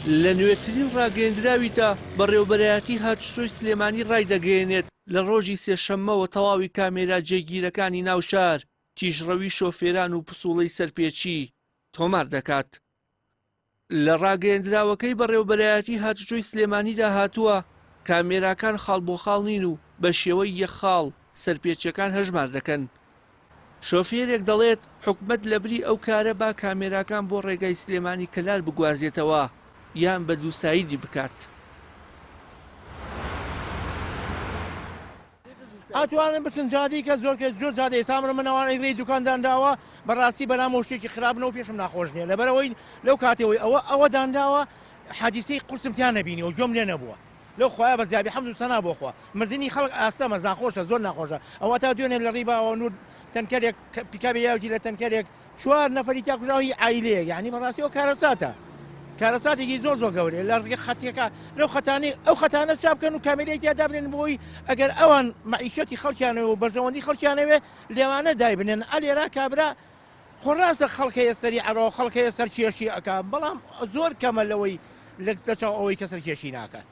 لە نوێترین ڕاگەیەندراویدا بەڕێوەبەرایەتی هاتوچۆی سلێمانی ڕایدەگەیەنێت لە ڕۆژی سێشەممەوە تەواوی کامێرا جێگیرەکانی ناو شار تیژڕەوی شۆفێران و پسوڵەی سەرپێچی تۆمار دەکات. لە ڕاگەیەندراوەکەی بەڕێوەبەرایەتی هاتوچۆی سلێمانیدا هاتووە کامێراکان خاڵ بۆ خاڵ نین و بە شێوەی یەخاڵ سەرپێچیەکان هەژمار دەکەن. شۆفێرێک دەڵێت حکومەت لەبری ئەو کارە با کامێراکان بۆ ڕێگای سلێمانی کەلار بگوازێتەوە یان بە دووساییدی بکات. ئەتوانن بچن جادی کە زۆر جادەی سامرە منەوانەی ڕێی دوکاندانداوە بەڕاستی بەنامەوە شتێکی خراپنەوە پێشم ناخۆش نییە لەبەرەوەی لەو کاتەوەی ئەوە دانداوە حەدیسەی قورسم تیان نەبینی و جۆم لێ نەبووە لەو خۆیان بە زیابی حەمد و سەنا بۆ خۆ مردنی خەڵک ئاستەمە ناخۆشە زۆر ناخۆشە ئەوە تا دوێنێ لە ڕیباوە نور تەنکەرێک پیکابێ یاوتی لە تەنکەرێک 4 نەفەری تاکوژاوی عیلەیە یعنی بەڕاستی ئەو کارەساتە کارەساتێکی زۆر خەورێ لە ڕێگە خەتیەکە لەو خەتانی ئەو خەتانە چاپ بکەن و کامێرەی تیا دابنێن بۆی ئەگەر ئەوان مەعیشەتی خەڵکیانەوە و بەرژەوەندی خەڵکیانەوێ لێوانە دایبنێن ئەلێرا کابرا خۆڕاستە خەڵکەیە سەری عەرەوە خەڵکەیە سەر کێشی ئەکا بەڵام زۆر کەمە لەوەی لەچاو ئەوەی کە سەر کێشی ناکات.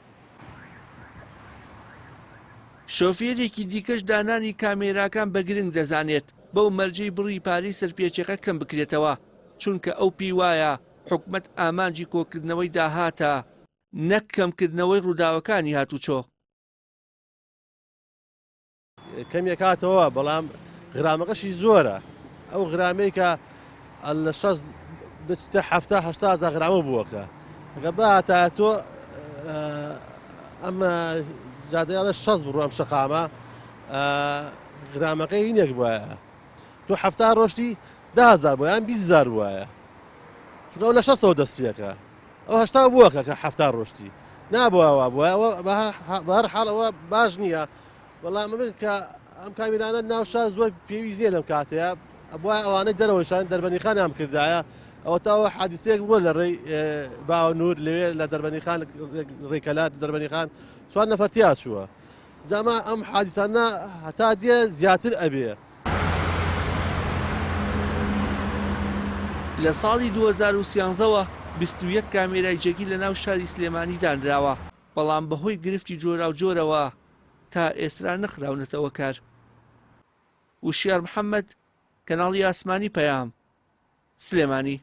شۆفێرێکی دیکەش دانانی کامێراکان بە گرنگ دەزانێت بەو مەرجەی بڕی پارەی سەرپێچەکە کەم بکرێتەوە چونکە ئەو پێی وایە حکومەت ئامانجی کۆکردنەوەی داهاتە نەک کەمکردنەوەی ڕووداوەکانی هاتوچۆ. کەمێک هاتەوە بەڵام غرامەکەشی زۆرە ئەو غرامەی کە لە 70-80 غرامە بووەکە ئەگە بەهاتە تۆ ئەمە جادەیاڵە 60 بڕوە ئەم شەقامە غرامەکەی هینێک وایە تۆ 70 ڕۆشتی 10,000 بۆ یان 20,000 وایە چونکە ئەو لە 60 دەست پێکە ئەو 80 بووەکە کە 70 ڕۆشتی نابووەوە بووە بە هەر حاڵەوە باش نییە بەڵام من کە ئەم کامیرانە ناوشا زۆر پێویستیە لەم کاتەیە بۆ ئەوانەی دەرەوەشان دەربەنیخان ئەم کردایە ئەوە تاوە حادیسەیەک بووە لە ڕێی باوەنور لەوێ لە دەربەنیخان ڕێکەلات دەربەنیخان 4 نەفەر چووە جاما ئەم حادیسانە هەتا دێ زیاتر ئەبێ. لە ساڵی 2013ەوە 21 کامێرای جێگی لە ناو شاری سلێمانی دانراوە بەڵام بەهۆی گرفتی جۆرا و جۆرەوە تا ئێستا نەخراونەتەوە کار. وشیار محەممەد کەناڵی ئاسمانی پەیام سلێمانی.